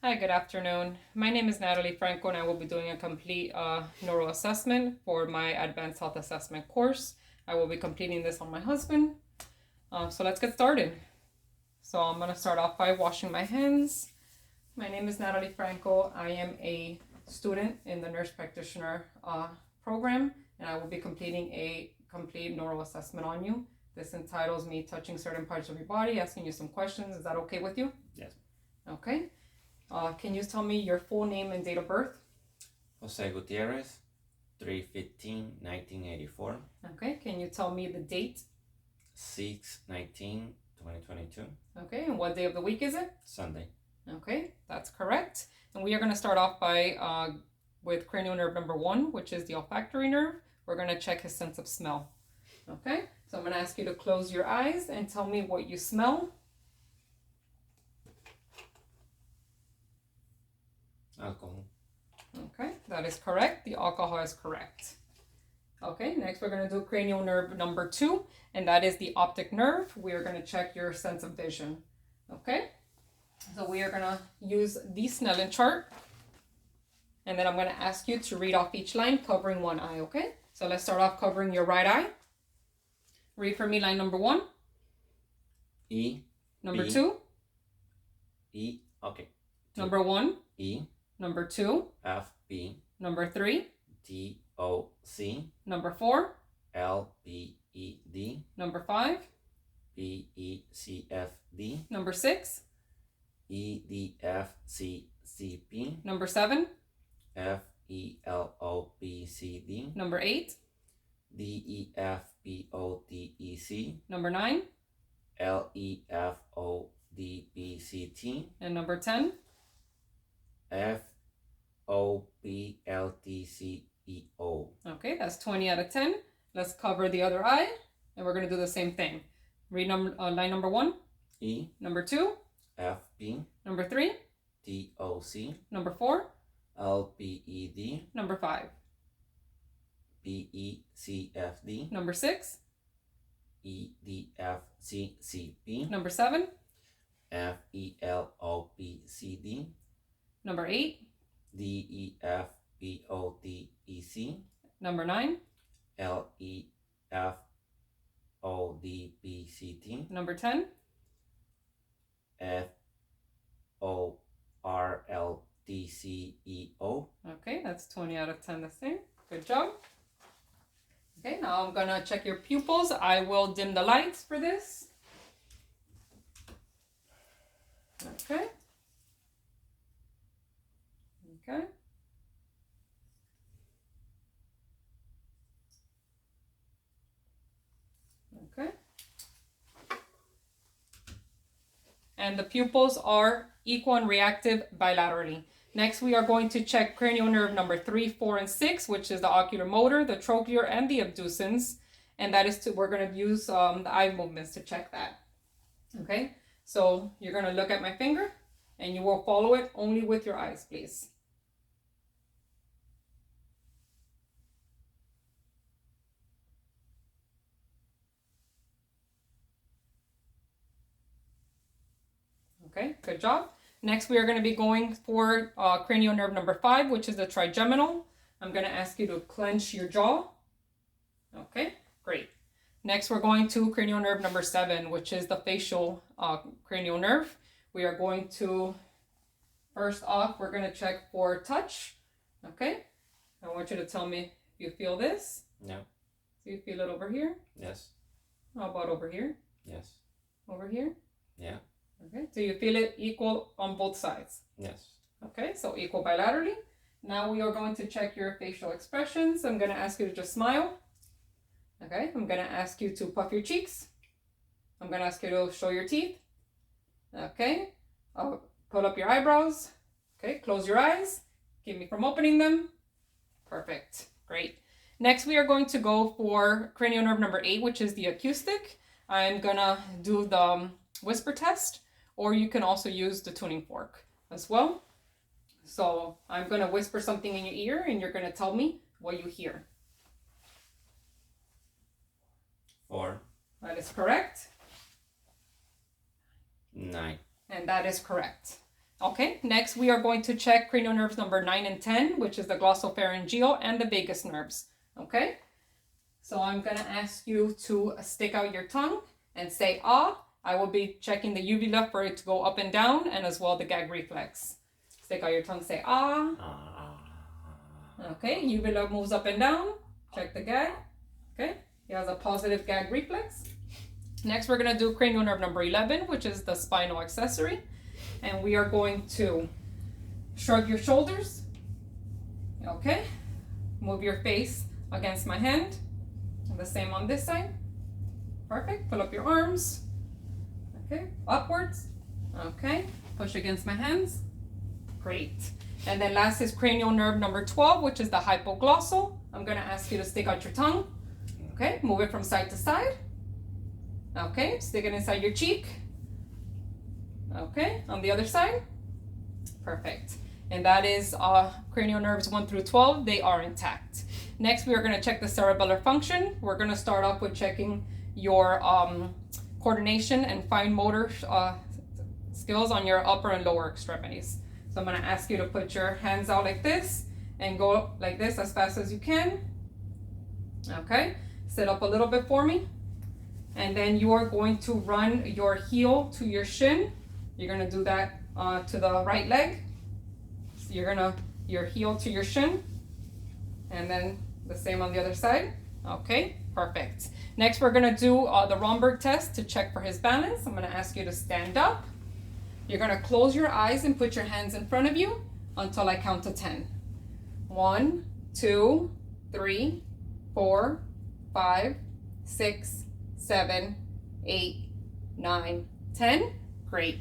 Hi, good afternoon. My name is Natalie Franco, and I will be doing a complete neuro assessment for my advanced health assessment course. I will be completing this on my husband. So let's get started. So I'm going to start off by washing my hands. My name is Natalie Franco. I am a student in the nurse practitioner program, and I will be completing a complete neuro assessment on you. This entitles me touching certain parts of your body, asking you some questions. Is that okay with you? Yes. Okay. Can you tell me your full name and date of birth? Jose Gutierrez, 3/15/1984. Okay. Can you tell me the date? 6/19/2022. Okay. And what day of the week is it? Sunday. Okay, that's correct. And we are going to start off by with cranial nerve number 1, which is the olfactory nerve. We're going to check his sense of smell. Okay. So I'm going to ask you to close your eyes and tell me what you smell. Alcohol. Okay, that is correct. The alcohol is correct. Okay, next we're going to do cranial nerve number 2, and that is the optic nerve. We are going to check your sense of vision. Okay, so we are going to use the Snellen chart, and then I'm going to ask you to read off each line covering one eye. Okay, so let's start off covering your right eye. Read for me line number 1. E. Number B, 2. E. Okay. Number 1. E. Number 2. F. B. Number 3. D. O. C. Number 4. L. B. E. D. Number 5. B. E. C. F. D. Number 6. E. D. F. C. C. P. Number 7. F. E. L. O. B. C. D. Number 8. D. E. F. B. O. D. E. C. Number 9. L. E. F. O. D. B. C. T. And number 10. F. O. B. L. T. C. E. O. Okay, that's 20 out of 10. Let's cover the other eye, and we're going to do the same thing. Read line number 1. E. Number 2. F. B. Number 3. D. O. C. Number 4. L. B. E. D. Number 5. B. E. C. F. D. Number 6. E. D. F. C. C. P. Number 7. F. E. L. O. B. C. D. Number 8. D. E. F. B. O. D. E. C. Number 9. L. E. F. O. D. B. C. T. Number 10. F. O. R. L. D. C. E. O. Okay, that's 20 out of 10 the same. Good job. Okay, now I'm going to check your pupils. I will dim the lights for this. Okay. Okay. Okay. And the pupils are equal and reactive bilaterally. Next, we are going to check cranial nerve number 3, 4, and 6, which is the oculomotor, the trochlear, and the abducens. And that is we're going to use the eye movements to check that. Okay, so you're going to look at my finger, and you will follow it only with your eyes, please. Okay, good job. Next, we are going to be going for cranial nerve number 5, which is the trigeminal. I'm going to ask you to clench your jaw. Okay, great. Next, we're going to cranial nerve number 7, which is the facial cranial nerve. We are going to, first off, we're going to check for touch. Okay, I want you to tell me if you feel this. No. Do you feel it over here? Yes. How about over here? Yes. Over here? Yeah. Okay, do you feel it equal on both sides? Yes. Okay, so equal bilaterally. Now we are going to check your facial expressions. I'm going to ask you to just smile. Okay, I'm going to ask you to puff your cheeks. I'm going to ask you to show your teeth. Okay, pull up your eyebrows. Okay, close your eyes. Keep me from opening them. Perfect, great. Next, we are going to go for cranial nerve number 8, which is the acoustic. I'm going to do the whisper test, or you can also use the tuning fork as well. So I'm going to whisper something in your ear, and you're going to tell me what you hear. 4. That is correct. 9. And that is correct. Okay, next we are going to check cranial nerves number 9 and 10, which is the glossopharyngeal and the vagus nerves. Okay, so I'm gonna ask you to stick out your tongue and say ah. I will be checking the uvula for it to go up and down, and as well the gag reflex. Stick out your tongue, say ah. Okay, uvula moves up and down. Check the gag. Okay, he has a positive gag reflex. Next, we're gonna do cranial nerve number 11, which is the spinal accessory. And we are going to shrug your shoulders. Okay, move your face against my hand. And the same on this side. Perfect, pull up your arms. Okay, upwards. Okay, push against my hands. Great. And then last is cranial nerve number 12, which is the hypoglossal. I'm gonna ask you to stick out your tongue. Okay, move it from side to side. Okay, stick it inside your cheek. Okay, on the other side. Perfect. And that is cranial nerves 1 through 12. They are intact. Next, we are gonna check the cerebellar function. We're gonna start off with checking your coordination and fine motor skills on your upper and lower extremities. So I'm gonna ask you to put your hands out like this and go like this as fast as you can. Okay, sit up a little bit for me. And then you are going to run your heel to your shin. You're gonna do that to the right leg. So your heel to your shin. And then the same on the other side. Okay, perfect. Next, we're gonna do the Romberg test to check for his balance. I'm gonna ask you to stand up. You're gonna close your eyes and put your hands in front of you until I count to 10. 1, 2, 3, 4, 5, 6, 7, 8, 9, 10. Great.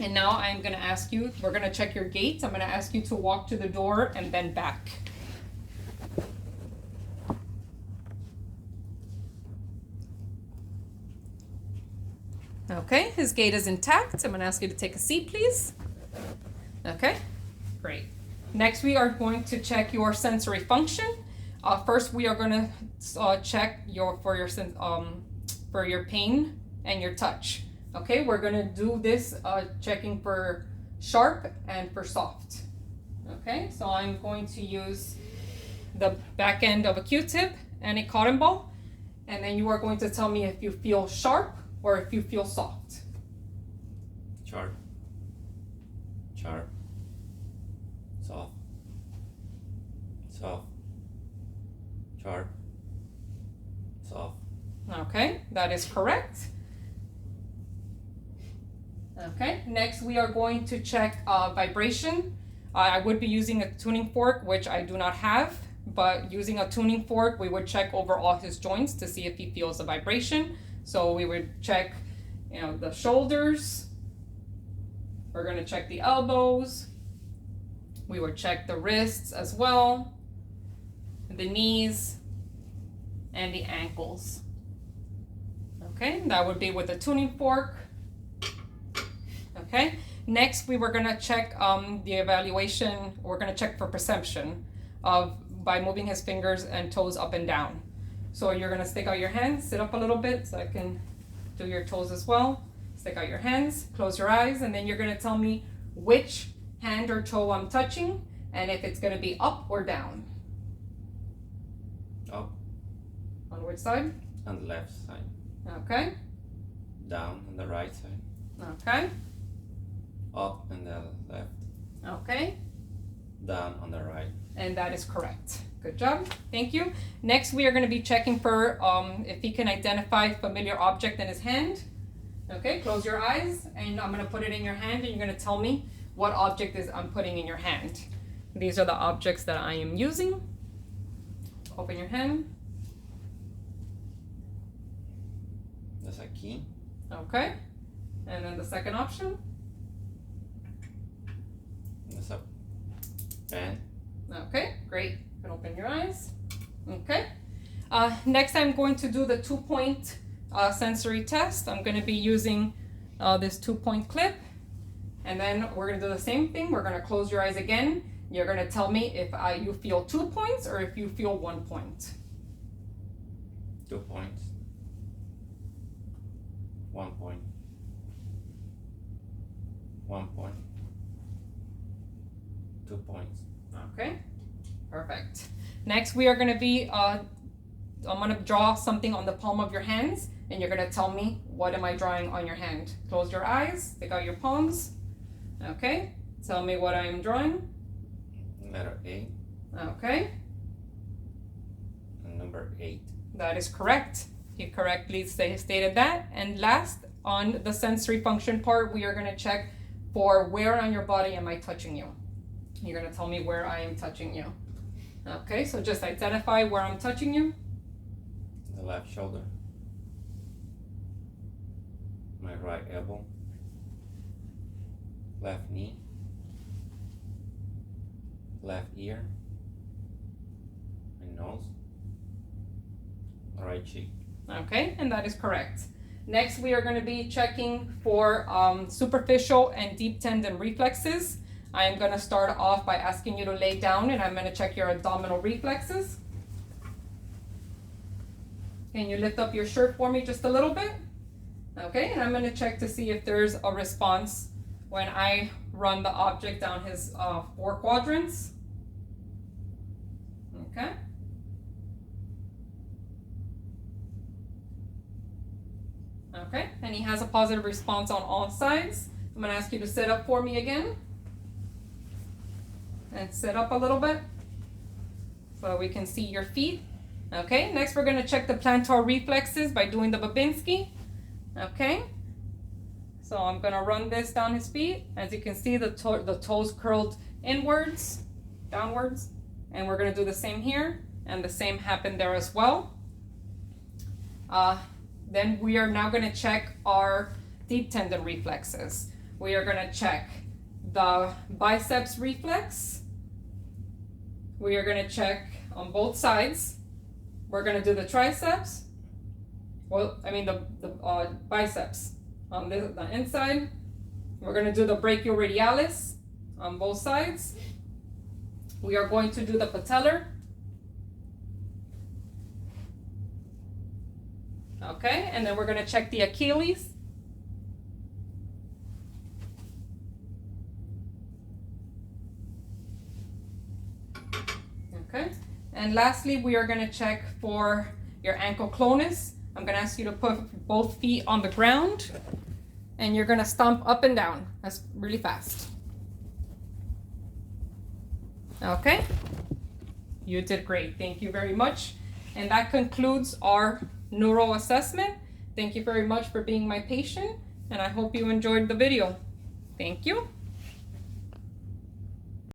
And now I'm gonna ask you, we're gonna check your gait. I'm gonna ask you to walk to the door and then back. Okay, his gait is intact. I'm gonna ask you to take a seat, please. Okay, great. Next, we are going to check your sensory function. First, we are gonna check for your pain and your touch. Okay, we're gonna do this checking for sharp and for soft. Okay, so I'm going to use the back end of a Q-tip and a cotton ball, and then you are going to tell me if you feel sharp or if you feel soft. Sharp. Sharp. Soft. Soft. Sharp. Soft. Okay, that is correct. Okay, next we are going to check vibration. I would be using a tuning fork, which I do not have, but using a tuning fork, we would check over all his joints to see if he feels a vibration. So we would check, the shoulders. We're gonna check the elbows. We would check the wrists as well, the knees, and the ankles. Okay, that would be with a tuning fork. Okay, next we were gonna check the evaluation. We're gonna check for perception by moving his fingers and toes up and down. So you're gonna stick out your hands, sit up a little bit so I can do your toes as well. Stick out your hands, close your eyes, and then you're gonna tell me which hand or toe I'm touching and if it's gonna be up or down. Up. On which side? On the left side. Okay. Down on the right side. Okay. Up on the left. Okay. Down on the right. And that is correct. Good job. Thank you. Next, we are going to be checking for if he can identify a familiar object in his hand. Okay, close your eyes, and I'm going to put it in your hand, and you're going to tell me what object I'm putting in your hand. These are the objects that I am using. Open your hand. That's a key. Okay. And then the second option. That's a pen. Okay, great. You can open your eyes. Okay. Next, I'm going to do the 2-point sensory test. I'm going to be using this 2-point clip. And then we're going to do the same thing. We're going to close your eyes again. You're going to tell me if you feel 2 points or if you feel 1 point. 2 points. 1 point. 1 point. 2 points. Okay, perfect. Next, we are going to be, I'm going to draw something on the palm of your hands, and you're going to tell me what am I drawing on your hand. Close your eyes, take out your palms. Okay, tell me what I am drawing. Letter A. Okay. And number 8. That is correct. You correctly stated that. And last, on the sensory function part, we are going to check for where on your body am I touching you. You're going to tell me where I am touching you. Okay, so just identify where I'm touching you. The left shoulder. My right elbow. Left knee. Left ear. My nose. Right cheek. Okay, and that is correct. Next, we are going to be checking for superficial and deep tendon reflexes. I am going to start off by asking you to lay down, and I'm going to check your abdominal reflexes. Can you lift up your shirt for me just a little bit? Okay, and I'm going to check to see if there's a response when I run the object down his 4 quadrants. Okay. Okay, and he has a positive response on all sides. I'm going to ask you to sit up for me again. And sit up a little bit so we can see your feet. Okay, next we're going to check the plantar reflexes by doing the Babinski. Okay, so I'm going to run this down his feet. As you can see, the toes curled inwards, downwards, and we're going to do the same here, and the same happened there as well. Then we are now going to check our deep tendon reflexes. We are going to check the biceps reflex. We are going to check on both sides. We're going to do the triceps. Well, I mean the biceps on the inside. We're going to do the brachioradialis on both sides. We are going to do the patellar. Okay, and then we're going to check the Achilles. Okay, and lastly, we are going to check for your ankylosing. I'm going to ask you to put both feet on the ground, and you're going to stomp up and down. That's really fast. Okay, you did great. Thank you very much. And that concludes our neuro assessment. Thank you very much for being my patient, and I hope you enjoyed the video. Thank you.